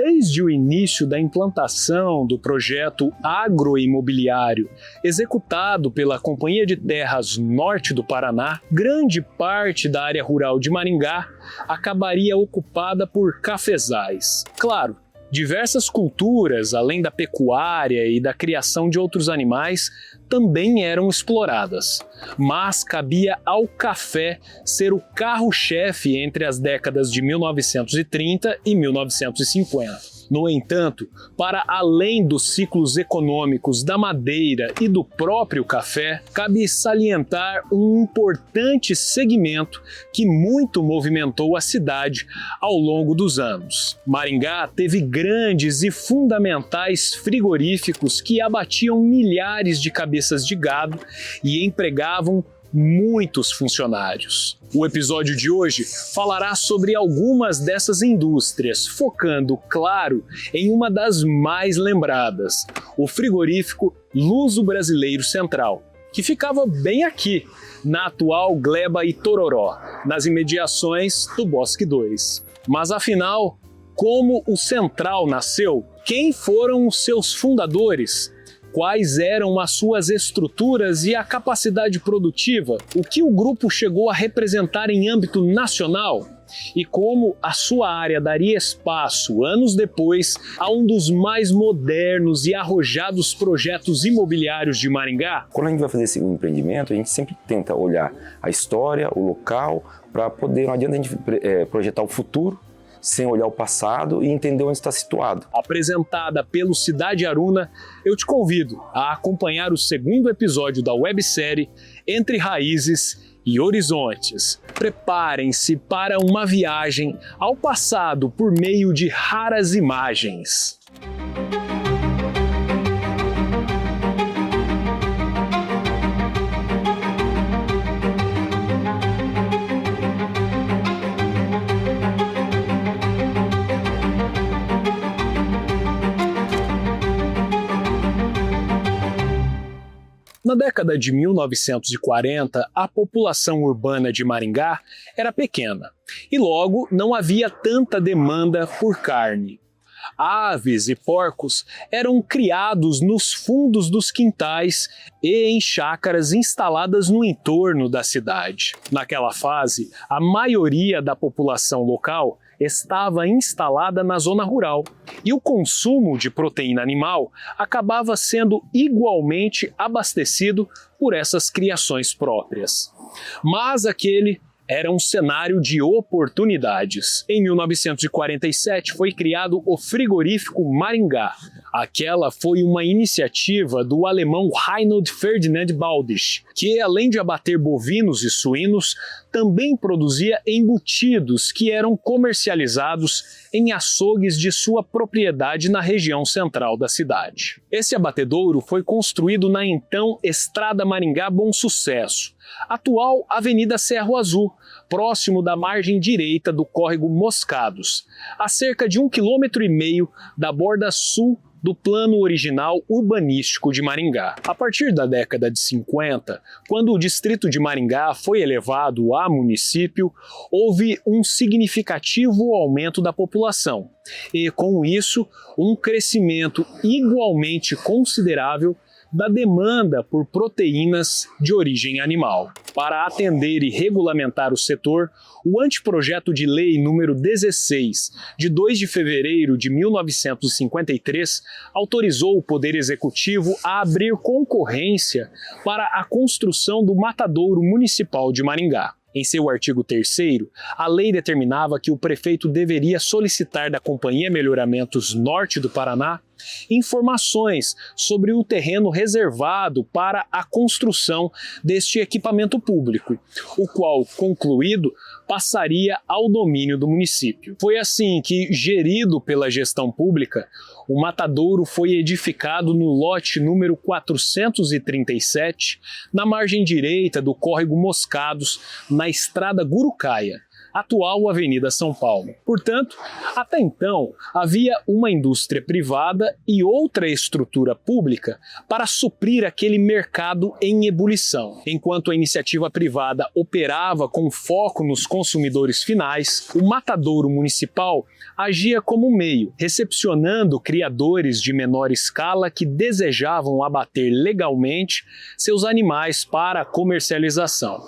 Desde o início da implantação do projeto agroimobiliário executado pela Companhia de Terras Norte do Paraná, grande parte da área rural de Maringá acabaria ocupada por cafezais. Claro, diversas culturas, além da pecuária e da criação de outros animais, também eram exploradas, mas cabia ao café ser o carro-chefe entre as décadas de 1930 e 1950. No entanto, para além dos ciclos econômicos da madeira e do próprio café, cabe salientar um importante segmento que muito movimentou a cidade ao longo dos anos. Maringá teve grandes e fundamentais frigoríficos que abatiam milhares de cabeças de gado e empregavam muitos funcionários. O episódio de hoje falará sobre algumas dessas indústrias, focando, claro, em uma das mais lembradas, o frigorífico Luso-Brasileiro Central, que ficava bem aqui, na atual Gleba e Tororó, nas imediações do Bosque 2. Mas afinal, como o Central nasceu? Quem foram os seus fundadores? Quais eram as suas estruturas e a capacidade produtiva? O que o grupo chegou a representar em âmbito nacional? E como a sua área daria espaço, anos depois, a um dos mais modernos e arrojados projetos imobiliários de Maringá? Quando a gente vai fazer esse empreendimento, a gente sempre tenta olhar a história, o local, para poder, não adianta a gente projetar o futuro sem olhar o passado e entender onde está situado. Apresentada pelo Cidade Aruna, eu te convido a acompanhar o segundo episódio da websérie Entre Raízes e Horizontes. Preparem-se para uma viagem ao passado por meio de raras imagens. Na década de 1940, a população urbana de Maringá era pequena e logo não havia tanta demanda por carne. Aves e porcos eram criados nos fundos dos quintais e em chácaras instaladas no entorno da cidade. Naquela fase, a maioria da população local estava instalada na zona rural e o consumo de proteína animal acabava sendo igualmente abastecido por essas criações próprias. Mas aquele era um cenário de oportunidades. Em 1947 foi criado o frigorífico Maringá. Aquela foi uma iniciativa do alemão Reinhold Ferdinand Baudisch, que além de abater bovinos e suínos, também produzia embutidos que eram comercializados em açougues de sua propriedade na região central da cidade. Esse abatedouro foi construído na então Estrada Maringá Bom Sucesso, atual Avenida Cerro Azul, próximo da margem direita do córrego Moscados, a cerca de 1,5 km da borda sul do plano original urbanístico de Maringá. A partir da década de 50, quando o distrito de Maringá foi elevado a município, houve um significativo aumento da população e, com isso, um crescimento igualmente considerável da demanda por proteínas de origem animal. Para atender e regulamentar o setor, o anteprojeto de lei número 16, de 2 de fevereiro de 1953, autorizou o Poder Executivo a abrir concorrência para a construção do matadouro municipal de Maringá. Em seu artigo 3º, a lei determinava que o prefeito deveria solicitar da Companhia Melhoramentos Norte do Paraná informações sobre o terreno reservado para a construção deste equipamento público, o qual, concluído, passaria ao domínio do município. Foi assim que, gerido pela gestão pública, o matadouro foi edificado no lote número 437, na margem direita do córrego Moscados, na estrada Gurucaia, atual Avenida São Paulo. Portanto, até então, havia uma indústria privada e outra estrutura pública para suprir aquele mercado em ebulição. Enquanto a iniciativa privada operava com foco nos consumidores finais, o matadouro municipal agia como meio, recepcionando criadores de menor escala que desejavam abater legalmente seus animais para comercialização.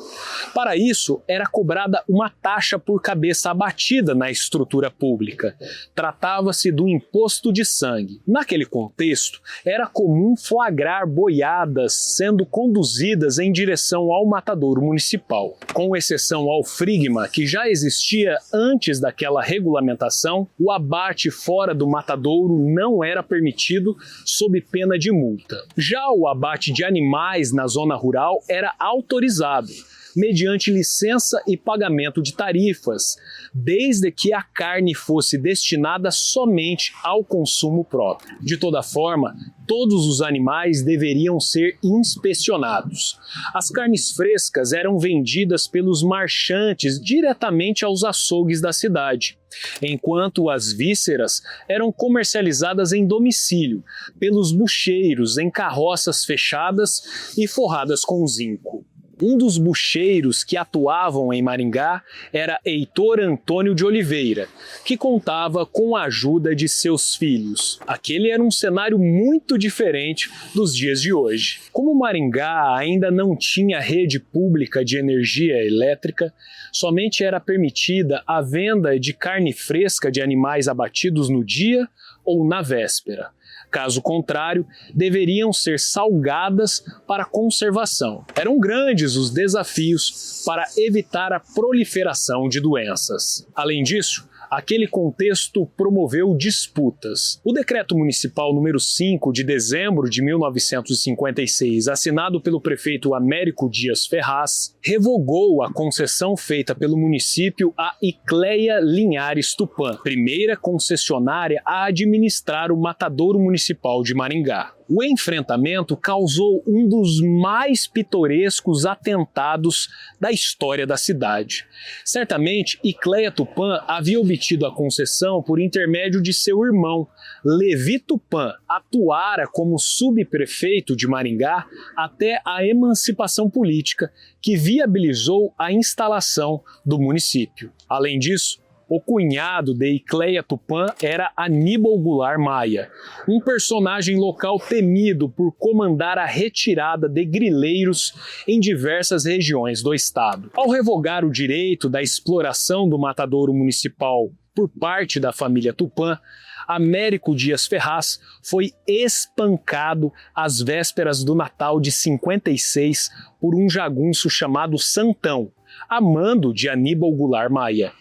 Para isso, era cobrada uma taxa por cabeça abatida na estrutura pública. Tratava-se do imposto de sangue. Naquele contexto, era comum flagrar boiadas sendo conduzidas em direção ao matadouro municipal. Com exceção ao frigma, que já existia antes daquela regulamentação, o abate fora do matadouro não era permitido sob pena de multa. Já o abate de animais na zona rural era autorizado, mediante licença e pagamento de tarifas, desde que a carne fosse destinada somente ao consumo próprio. De toda forma, todos os animais deveriam ser inspecionados. As carnes frescas eram vendidas pelos marchantes diretamente aos açougues da cidade, enquanto as vísceras eram comercializadas em domicílio, pelos bucheiros em carroças fechadas e forradas com zinco. Um dos bucheiros que atuavam em Maringá era Heitor Antônio de Oliveira, que contava com a ajuda de seus filhos. Aquele era um cenário muito diferente dos dias de hoje. Como Maringá ainda não tinha rede pública de energia elétrica, somente era permitida a venda de carne fresca de animais abatidos no dia ou na véspera. Caso contrário, deveriam ser salgadas para conservação. Eram grandes os desafios para evitar a proliferação de doenças. Além disso, aquele contexto promoveu disputas. O Decreto Municipal número 5 de dezembro de 1956, assinado pelo prefeito Américo Dias Ferraz, revogou a concessão feita pelo município à Icleia Linhares Tupã, primeira concessionária a administrar o matadouro municipal de Maringá. O enfrentamento causou um dos mais pitorescos atentados da história da cidade. Certamente, Icleia Tupã havia obtido a concessão por intermédio de seu irmão, Levi Tupã, atuara como subprefeito de Maringá até a emancipação política, que viabilizou a instalação do município. Além disso, o cunhado de Icleia Tupã era Aníbal Goulart Maia, um personagem local temido por comandar a retirada de grileiros em diversas regiões do estado. Ao revogar o direito da exploração do matadouro municipal por parte da família Tupã, Américo Dias Ferraz foi espancado às vésperas do Natal de 56 por um jagunço chamado Santão, a mando de Aníbal Goulart Maia.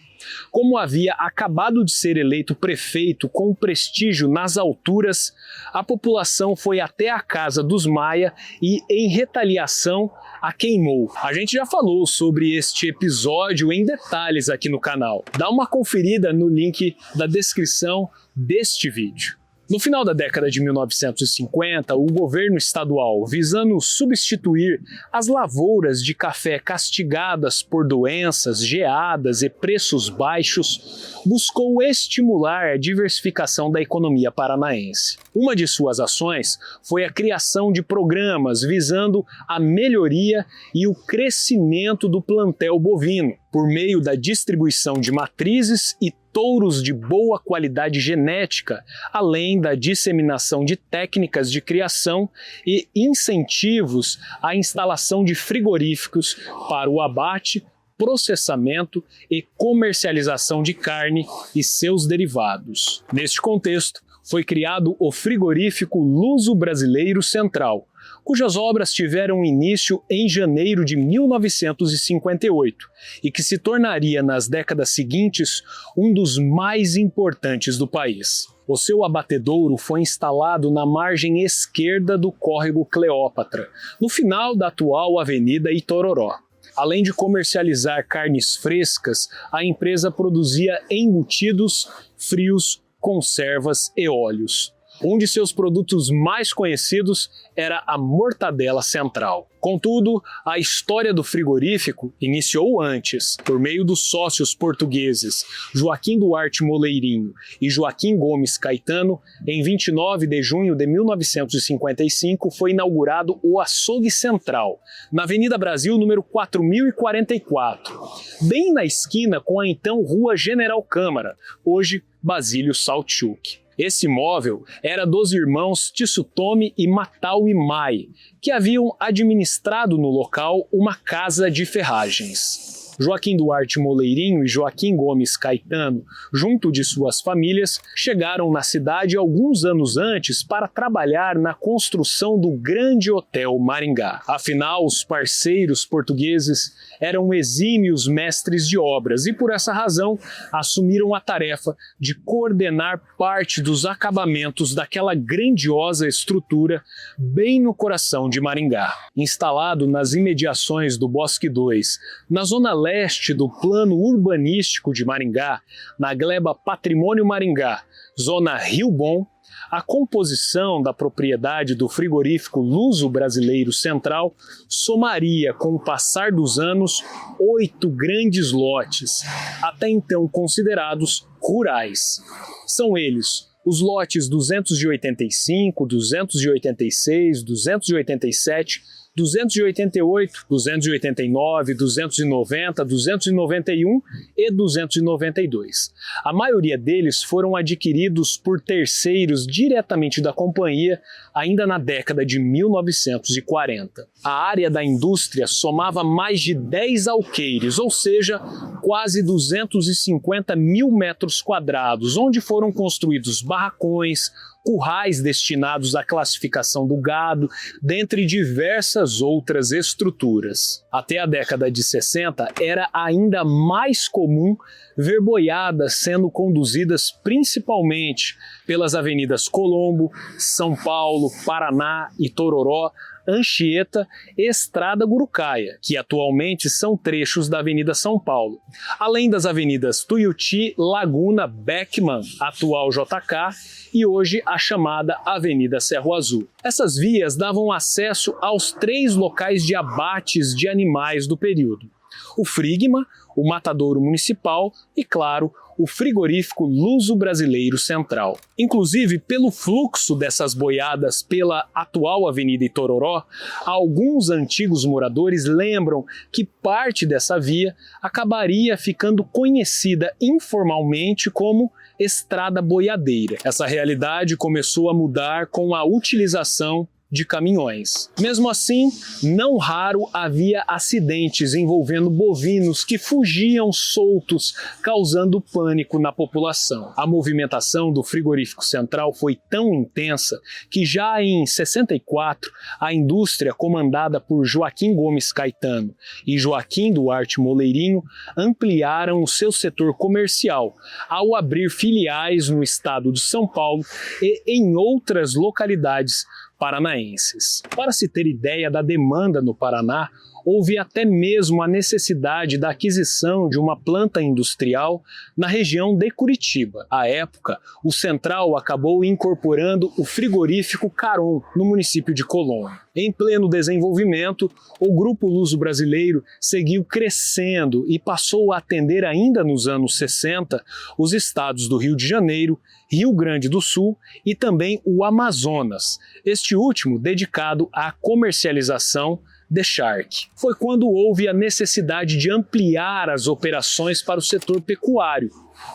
Como havia acabado de ser eleito prefeito com prestígio nas alturas, a população foi até a casa dos Maia e, em retaliação, a queimou. A gente já falou sobre este episódio em detalhes aqui no canal. Dá uma conferida no link da descrição deste vídeo. No final da década de 1950, o governo estadual, visando substituir as lavouras de café castigadas por doenças, geadas e preços baixos, buscou estimular a diversificação da economia paranaense. Uma de suas ações foi a criação de programas visando a melhoria e o crescimento do plantel bovino, por meio da distribuição de matrizes e touros de boa qualidade genética, além da disseminação de técnicas de criação e incentivos à instalação de frigoríficos para o abate, processamento e comercialização de carne e seus derivados. Neste contexto, foi criado o Frigorífico Luso-Brasileiro Central, cujas obras tiveram início em janeiro de 1958 e que se tornaria nas décadas seguintes um dos mais importantes do país. O seu abatedouro foi instalado na margem esquerda do córrego Cleópatra, no final da atual Avenida Itororó. Além de comercializar carnes frescas, a empresa produzia embutidos, frios, conservas e óleos. Um de seus produtos mais conhecidos era a mortadela central. Contudo, a história do frigorífico iniciou antes, por meio dos sócios portugueses Joaquim Duarte Moleirinho e Joaquim Gomes Caetano. Em 29 de junho de 1955 foi inaugurado o Açougue Central, na Avenida Brasil, número 4044, bem na esquina com a então Rua General Câmara, hoje Basílio Saltchuk. Esse imóvel era dos irmãos Tsutomi e Mataui Mai, que haviam administrado no local uma casa de ferragens. Joaquim Duarte Moleirinho e Joaquim Gomes Caetano, junto de suas famílias, chegaram na cidade alguns anos antes para trabalhar na construção do Grande Hotel Maringá. Afinal, os parceiros portugueses eram exímios mestres de obras e, por essa razão, assumiram a tarefa de coordenar parte dos acabamentos daquela grandiosa estrutura bem no coração de Maringá. Instalado nas imediações do Bosque 2, na zona leste do plano urbanístico de Maringá, na gleba Patrimônio Maringá, zona Rio Bom, a composição da propriedade do frigorífico Luso Brasileiro Central somaria, com o passar dos anos, 8 grandes lotes, até então considerados rurais. São eles os lotes 285, 286, 287, 288, 289, 290, 291 e 292. A maioria deles foram adquiridos por terceiros diretamente da companhia ainda na década de 1940. A área da indústria somava mais de 10 alqueires, ou seja, quase 250 mil metros quadrados, onde foram construídos barracões, currais destinados à classificação do gado, dentre diversas outras estruturas. Até a década de 60, era ainda mais comum ver boiadas sendo conduzidas principalmente pelas avenidas Colombo, São Paulo, Paraná e Tororó, Anchieta e Estrada Gurucaia, que atualmente são trechos da Avenida São Paulo, além das avenidas Tuiuti, Laguna, Beckman, atual JK, e hoje a chamada Avenida Cerro Azul. Essas vias davam acesso aos 3 locais de abates de animais do período: o Frigma, o Matadouro Municipal e, claro, o frigorífico Luso Brasileiro Central. Inclusive, pelo fluxo dessas boiadas pela atual Avenida Itororó, alguns antigos moradores lembram que parte dessa via acabaria ficando conhecida informalmente como Estrada Boiadeira. Essa realidade começou a mudar com a utilização de caminhões. Mesmo assim, não raro havia acidentes envolvendo bovinos que fugiam soltos, causando pânico na população. A movimentação do frigorífico central foi tão intensa que já em 64, a indústria comandada por Joaquim Gomes Caetano e Joaquim Duarte Moleirinho ampliaram o seu setor comercial ao abrir filiais no estado de São Paulo e em outras localidades paranaenses. Para se ter ideia da demanda no Paraná, houve até mesmo a necessidade da aquisição de uma planta industrial na região de Curitiba. À época, o Central acabou incorporando o frigorífico Caron, no município de Colônia. Em pleno desenvolvimento, o Grupo Luso Brasileiro seguiu crescendo e passou a atender ainda nos anos 60 os estados do Rio de Janeiro, Rio Grande do Sul e também o Amazonas, este último dedicado à comercialização de charque. Foi quando houve a necessidade de ampliar as operações para o setor pecuário,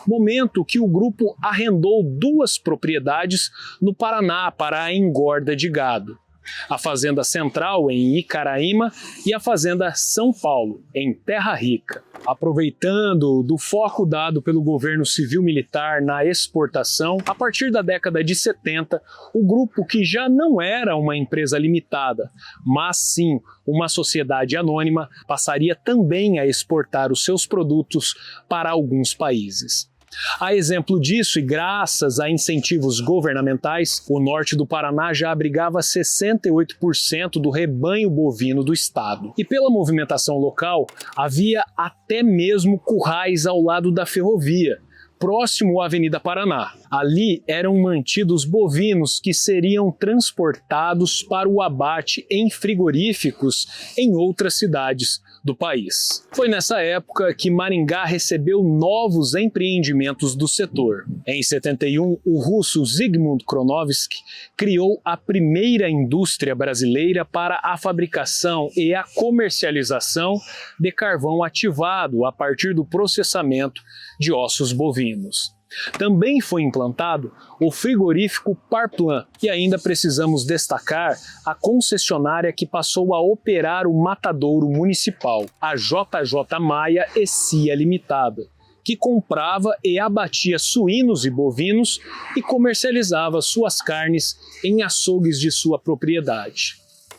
momento que o grupo arrendou 2 propriedades no Paraná para a engorda de gado: a Fazenda Central, em Icaraíma, e a Fazenda São Paulo, em Terra Rica. Aproveitando do foco dado pelo governo civil-militar na exportação, a partir da década de 70, o grupo, que já não era uma empresa limitada, mas sim uma sociedade anônima, passaria também a exportar os seus produtos para alguns países. A exemplo disso, e graças a incentivos governamentais, o norte do Paraná já abrigava 68% do rebanho bovino do estado. E pela movimentação local, havia até mesmo currais ao lado da ferrovia, próximo à Avenida Paraná. Ali eram mantidos bovinos que seriam transportados para o abate em frigoríficos em outras cidades do país. Foi nessa época que Maringá recebeu novos empreendimentos do setor. Em 71, o russo Zygmunt Kronovsky criou a primeira indústria brasileira para a fabricação e a comercialização de carvão ativado a partir do processamento de ossos bovinos. Também foi implantado o frigorífico Parplan, e ainda precisamos destacar a concessionária que passou a operar o matadouro municipal, a JJ Maia e Cia Limitada, que comprava e abatia suínos e bovinos e comercializava suas carnes em açougues de sua propriedade.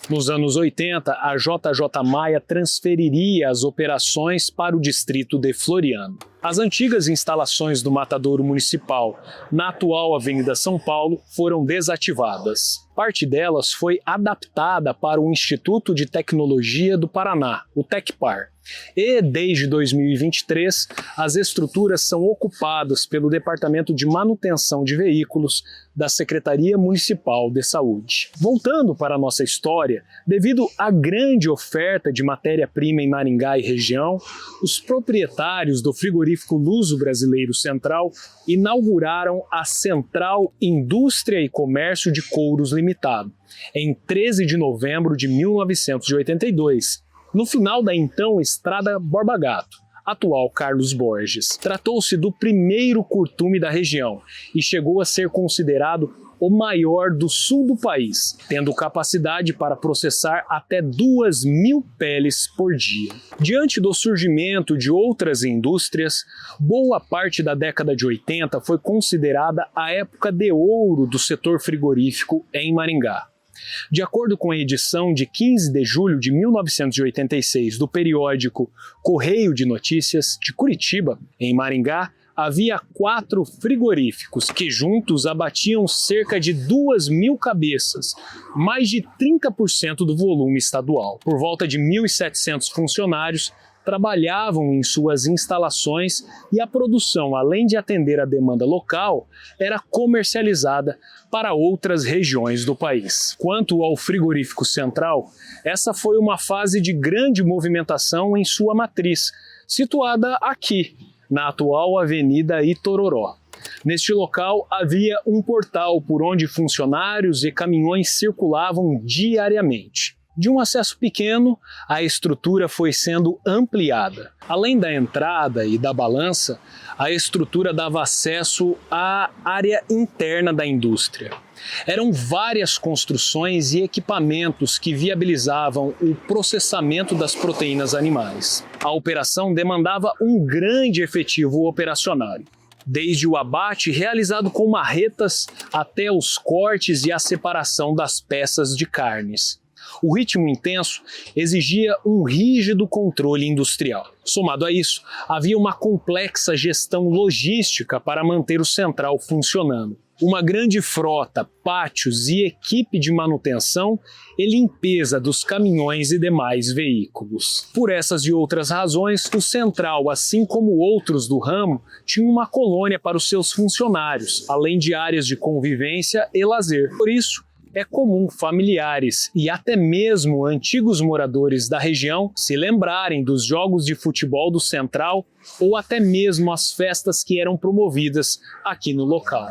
Nos anos 80, a JJ Maia transferiria as operações para o distrito de Floriano. As antigas instalações do matadouro municipal, na atual Avenida São Paulo, foram desativadas. Parte delas foi adaptada para o Instituto de Tecnologia do Paraná, o Tecpar. E, desde 2023, as estruturas são ocupadas pelo Departamento de Manutenção de Veículos da Secretaria Municipal de Saúde. Voltando para a nossa história, devido à grande oferta de matéria-prima em Maringá e região, os proprietários do frigorífico Luso Brasileiro Central inauguraram a Central Indústria e Comércio de Couros Limitado, em 13 de novembro de 1982, no final da então Estrada Borba Gato, atual Carlos Borges. Tratou-se do primeiro curtume da região e chegou a ser considerado o maior do sul do país, tendo capacidade para processar até 2.000 peles por dia. Diante do surgimento de outras indústrias, boa parte da década de 80 foi considerada a época de ouro do setor frigorífico em Maringá. De acordo com a edição de 15 de julho de 1986 do periódico Correio de Notícias de Curitiba, em Maringá, havia 4 frigoríficos que juntos abatiam cerca de 2.000 cabeças, mais de 30% do volume estadual. Por volta de 1.700 funcionários trabalhavam em suas instalações e a produção, além de atender a demanda local, era comercializada para outras regiões do país. Quanto ao frigorífico central, essa foi uma fase de grande movimentação em sua matriz, situada aqui, na atual Avenida Itororó. Neste local havia um portal por onde funcionários e caminhões circulavam diariamente. De um acesso pequeno, a estrutura foi sendo ampliada. Além da entrada e da balança, a estrutura dava acesso à área interna da indústria. Eram várias construções e equipamentos que viabilizavam o processamento das proteínas animais. A operação demandava um grande efetivo operacional, desde o abate realizado com marretas até os cortes e a separação das peças de carnes. O ritmo intenso exigia um rígido controle industrial. Somado a isso, havia uma complexa gestão logística para manter o central funcionando. Uma grande frota, pátios e equipe de manutenção e limpeza dos caminhões e demais veículos. Por essas e outras razões, o central, assim como outros do ramo, tinha uma colônia para os seus funcionários, além de áreas de convivência e lazer. Por isso, é comum familiares e até mesmo antigos moradores da região se lembrarem dos jogos de futebol do Central ou até mesmo as festas que eram promovidas aqui no local.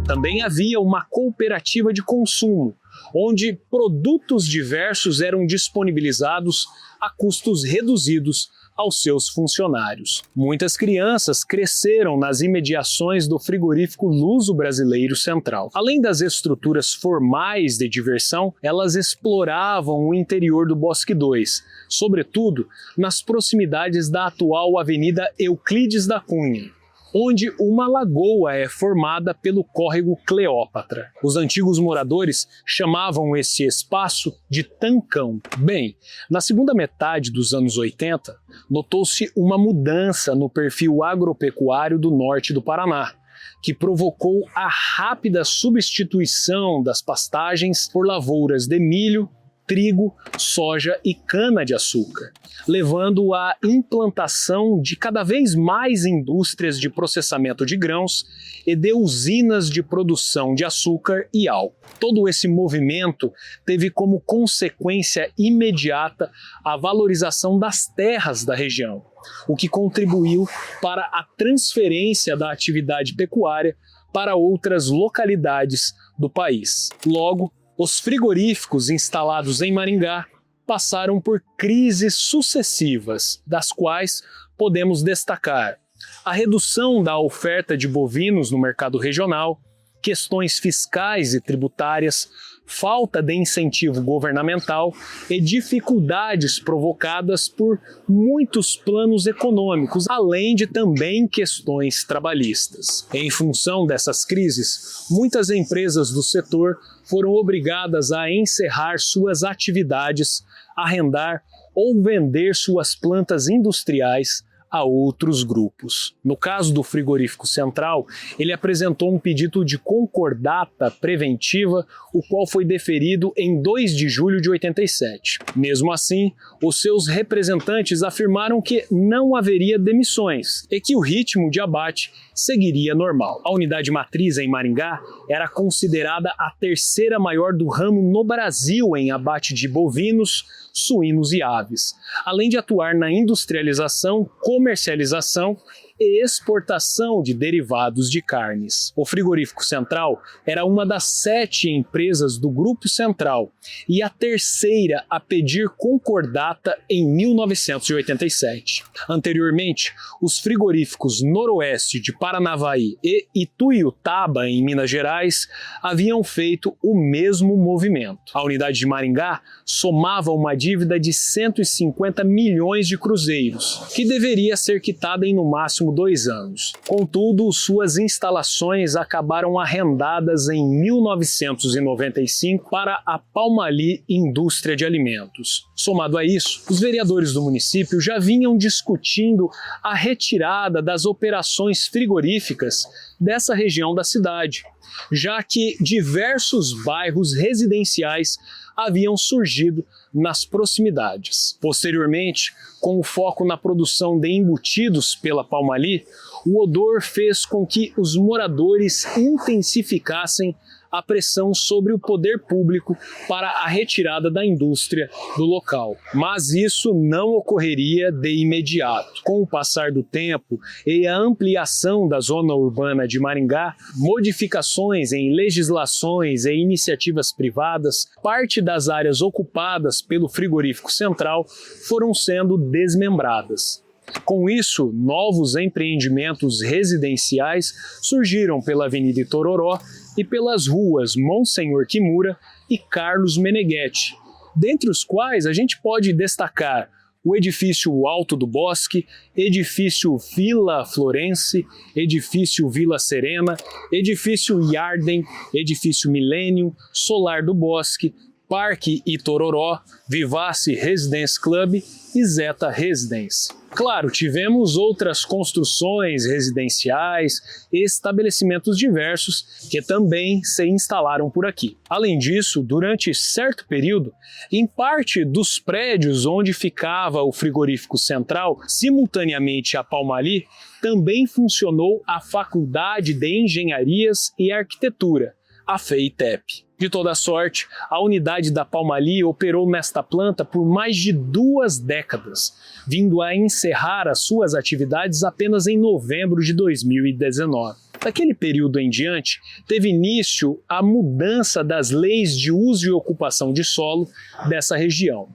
Também havia uma cooperativa de consumo, onde produtos diversos eram disponibilizados a custos reduzidos aos seus funcionários. Muitas crianças cresceram nas imediações do frigorífico Luso Brasileiro Central. Além das estruturas formais de diversão, elas exploravam o interior do Bosque 2, sobretudo nas proximidades da atual Avenida Euclides da Cunha, onde uma lagoa é formada pelo córrego Cleópatra. Os antigos moradores chamavam esse espaço de Tancão. Bem, na segunda metade dos anos 80, notou-se uma mudança no perfil agropecuário do norte do Paraná, que provocou a rápida substituição das pastagens por lavouras de milho, trigo, soja e cana-de-açúcar, levando à implantação de cada vez mais indústrias de processamento de grãos e de usinas de produção de açúcar e álcool. Todo esse movimento teve como consequência imediata a valorização das terras da região, o que contribuiu para a transferência da atividade pecuária para outras localidades do país. Logo, os frigoríficos instalados em Maringá passaram por crises sucessivas, das quais podemos destacar a redução da oferta de bovinos no mercado regional, questões fiscais e tributárias, falta de incentivo governamental e dificuldades provocadas por muitos planos econômicos, além de também questões trabalhistas. Em função dessas crises, muitas empresas do setor foram obrigadas a encerrar suas atividades, arrendar ou vender suas plantas industriais a outros grupos. No caso do Frigorífico Central, ele apresentou um pedido de concordata preventiva, o qual foi deferido em 2 de julho de 87. Mesmo assim, os seus representantes afirmaram que não haveria demissões e que o ritmo de abate seguiria normal. A unidade matriz em Maringá era considerada a terceira maior do ramo no Brasil em abate de bovinos, suínos e aves, além de atuar na industrialização, comercialização e exportação de derivados de carnes. O Frigorífico Central era uma das 7 empresas do Grupo Central e a terceira a pedir concordata em 1987. Anteriormente, os frigoríficos Noroeste de Paranavaí e Ituiutaba, em Minas Gerais, haviam feito o mesmo movimento. A unidade de Maringá somava uma dívida de 150 milhões de cruzeiros, que deveria ser quitada em no máximo 2 anos. Contudo, suas instalações acabaram arrendadas em 1995 para a Palmali Indústria de Alimentos. Somado a isso, os vereadores do município já vinham discutindo a retirada das operações frigoríficas dessa região da cidade, já que diversos bairros residenciais haviam surgido nas proximidades. Posteriormente, com o foco na produção de embutidos pela Palmali, o odor fez com que os moradores intensificassem a pressão sobre o poder público para a retirada da indústria do local. Mas isso não ocorreria de imediato. Com o passar do tempo e a ampliação da zona urbana de Maringá, modificações em legislações e iniciativas privadas, parte das áreas ocupadas pelo Frigorífico Central foram sendo desmembradas. Com isso, novos empreendimentos residenciais surgiram pela Avenida Itororó e pelas ruas Monsenhor Kimura e Carlos Meneghetti, dentre os quais a gente pode destacar o edifício Alto do Bosque, edifício Vila Florence, edifício Vila Serena, edifício Yarden, edifício Milênio, Solar do Bosque, Parque Itororó, Vivace Residence Club e Zeta Residence. Claro, tivemos outras construções residenciais e estabelecimentos diversos que também se instalaram por aqui. Além disso, durante certo período, em parte dos prédios onde ficava o Frigorífico Central, simultaneamente a Palmali, também funcionou a Faculdade de Engenharias e Arquitetura, a FEITEP. De toda sorte, a unidade da Palmali operou nesta planta por mais de 2 décadas, vindo a encerrar as suas atividades apenas em novembro de 2019. Daquele período em diante, teve início a mudança das leis de uso e ocupação de solo dessa região.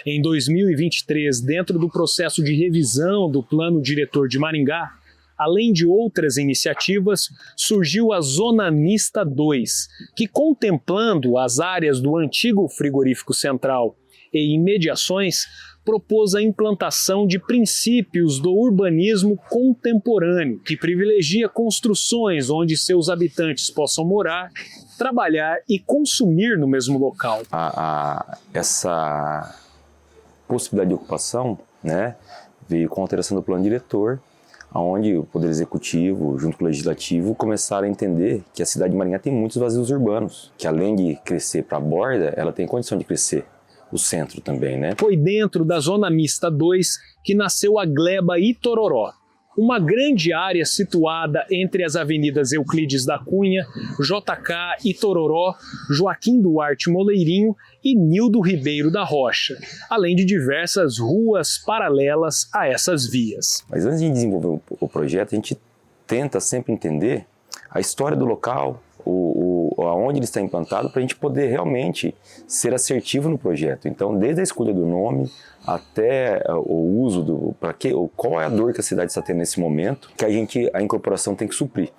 Em 2023, dentro do processo de revisão do Plano Diretor de Maringá, além de outras iniciativas, surgiu a Zona Mista 2, que, contemplando as áreas do antigo Frigorífico Central e imediações, propôs a implantação de princípios do urbanismo contemporâneo, que privilegia construções onde seus habitantes possam morar, trabalhar e consumir no mesmo local. Essa possibilidade de ocupação, veio com a alteração do plano diretor, onde o Poder Executivo, junto com o Legislativo, começaram a entender que a cidade de Maringá tem muitos vazios urbanos, que além de crescer para a borda, ela tem condição de crescer o centro também, né? Foi dentro da Zona Mista 2 que nasceu a Gleba Itororó, uma grande área situada entre as avenidas Euclides da Cunha, JK Itororó, Joaquim Duarte Moleirinho e Nildo Ribeiro da Rocha, além de diversas ruas paralelas a essas vias. Mas antes de desenvolver o projeto, a gente tenta sempre entender a história do local, aonde ele está implantado, para a gente poder realmente ser assertivo no projeto. Então, desde a escolha do nome até o uso qual é a dor que a cidade está tendo nesse momento, que a incorporação tem que suprir.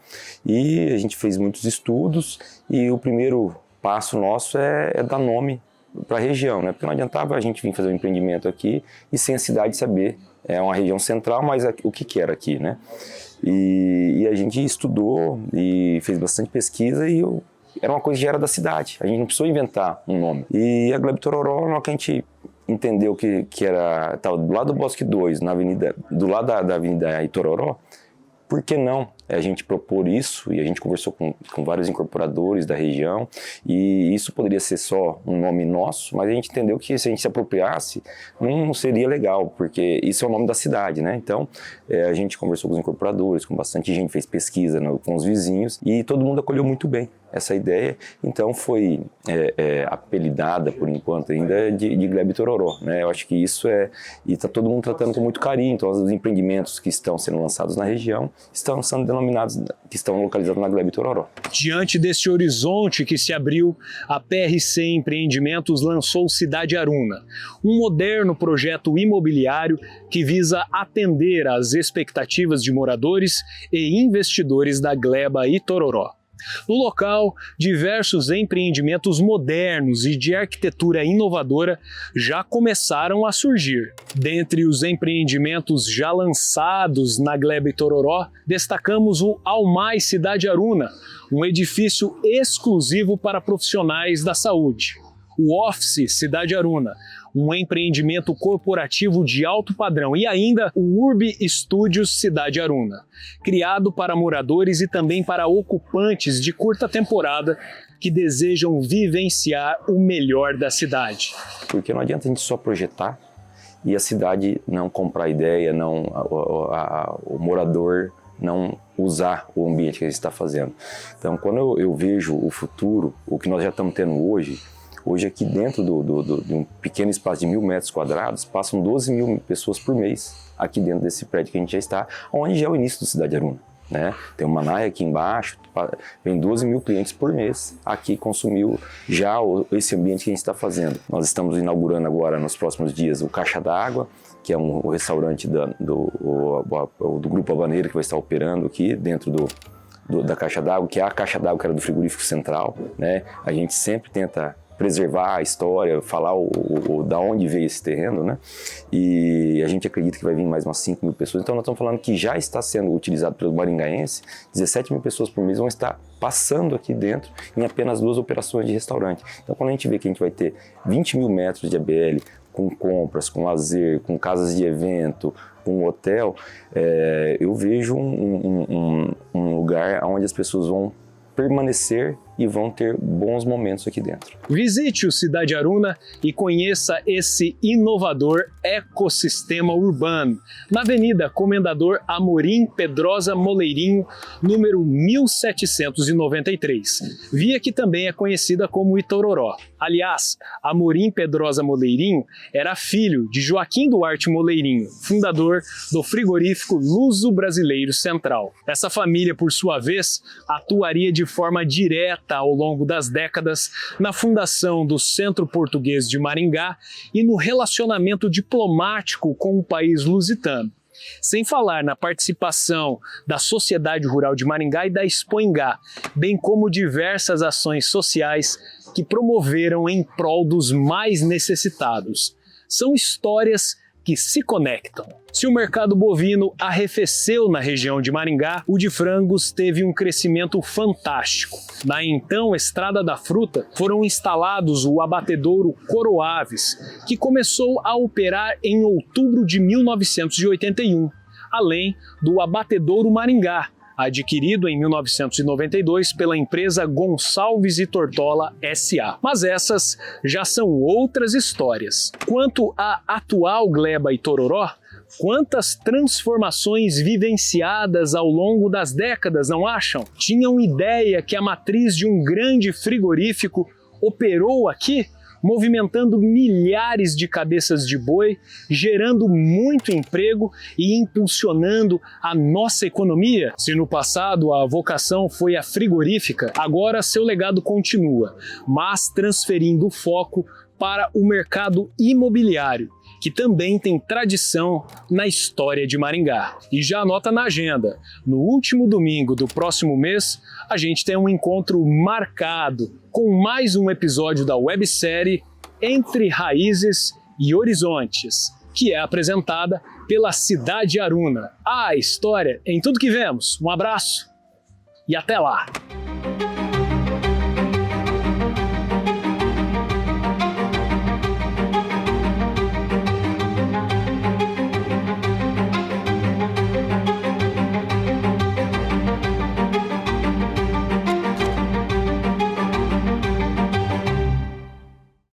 E a gente fez muitos estudos e o primeiro passo nosso é dar nome para a região, né? Porque não adiantava a gente vir fazer um empreendimento aqui e sem a cidade saber. É uma região central, mas o que era aqui, né? E a gente estudou e fez bastante pesquisa e era uma coisa que já era da cidade. A gente não precisou inventar um nome. E a Gleba Itororó, na hora que a gente entendeu que estava do lado do Bosque 2, do lado da Avenida Itororó, por que não a gente propor isso? E a gente conversou com vários incorporadores da região e isso poderia ser só um nome nosso, mas a gente entendeu que se a gente se apropriasse não seria legal, porque isso é o nome da cidade, né? Então a gente conversou com os incorporadores, com bastante gente, fez pesquisa com os vizinhos e todo mundo acolheu muito bem essa ideia, então foi apelidada por enquanto ainda de Gleba Itororó, né? Eu acho que isso e está todo mundo tratando com muito carinho, então os empreendimentos que estão sendo lançados na região estão sendo denominados, que estão localizados na Gleba Itororó. Diante desse horizonte que se abriu, a PRC Empreendimentos lançou Cidade Aruna, um moderno projeto imobiliário que visa atender às expectativas de moradores e investidores da Gleba Itororó. No local, diversos empreendimentos modernos e de arquitetura inovadora já começaram a surgir. Dentre os empreendimentos já lançados na Gleba Itororó, destacamos o Almais Cidade Aruna, um edifício exclusivo para profissionais da saúde. O Office Cidade Aruna, um empreendimento corporativo de alto padrão, e ainda o Urbi Studios Cidade Aruna, criado para moradores e também para ocupantes de curta temporada que desejam vivenciar o melhor da cidade. Porque não adianta a gente só projetar e a cidade não comprar a ideia, o morador não usar o ambiente que a gente está fazendo. Então, quando eu vejo o futuro, o que nós já estamos tendo hoje aqui dentro de um pequeno espaço de 1.000 metros quadrados, passam 12 mil pessoas por mês aqui dentro desse prédio que a gente já está, onde já é o início do Cidade Aruna, né? Tem uma Manaia aqui embaixo, vem 12 mil clientes por mês aqui consumiu já esse ambiente que a gente está fazendo. Nós estamos inaugurando agora, nos próximos dias, o Caixa d'Água, que é um restaurante do Grupo Habaneiro que vai estar operando aqui dentro da Caixa d'Água, que é a Caixa d'Água que era do Frigorífico Central, né? A gente sempre tenta preservar a história, falar da onde veio esse terreno, né? E a gente acredita que vai vir mais umas 5 mil pessoas. Então nós estamos falando que já está sendo utilizado pelo maringaense, 17 mil pessoas por mês vão estar passando aqui dentro em apenas 2 operações de restaurante. Então quando a gente vê que a gente vai ter 20 mil metros de ABL, com compras, com lazer, com casas de evento, com hotel, eu vejo um lugar onde as pessoas vão permanecer e vão ter bons momentos aqui dentro. Visite o Cidade Aruna e conheça esse inovador ecossistema urbano, na Avenida Comendador Amorim Pedrosa Moleirinho, número 1793, via que também é conhecida como Itororó. Aliás, Amorim Pedrosa Moleirinho era filho de Joaquim Duarte Moleirinho, fundador do frigorífico Luso Brasileiro Central. Essa família, por sua vez, atuaria de forma direta ao longo das décadas na fundação do Centro Português de Maringá e no relacionamento diplomático com o país lusitano. Sem falar na participação da Sociedade Rural de Maringá e da Expoingá, bem como diversas ações sociais que promoveram em prol dos mais necessitados. São histórias que se conectam. Se o mercado bovino arrefeceu na região de Maringá, o de frangos teve um crescimento fantástico. Na então Estrada da Fruta, foram instalados o abatedouro Coroaves, que começou a operar em outubro de 1981, além do abatedouro Maringá, adquirido em 1992 pela empresa Gonçalves e Tortola S.A. Mas essas já são outras histórias. Quanto à atual Gleba e Tororó, quantas transformações vivenciadas ao longo das décadas, não acham? Tinham ideia que a matriz de um grande frigorífico operou aqui, movimentando milhares de cabeças de boi, gerando muito emprego e impulsionando a nossa economia? Se no passado a vocação foi a frigorífica, agora seu legado continua, mas transferindo o foco para o mercado imobiliário, que também tem tradição na história de Maringá. E já anota na agenda, no último domingo do próximo mês, a gente tem um encontro marcado com mais um episódio da websérie Entre Raízes e Horizontes, que é apresentada pela Cidade Aruna. A história em tudo que vemos. Um abraço e até lá!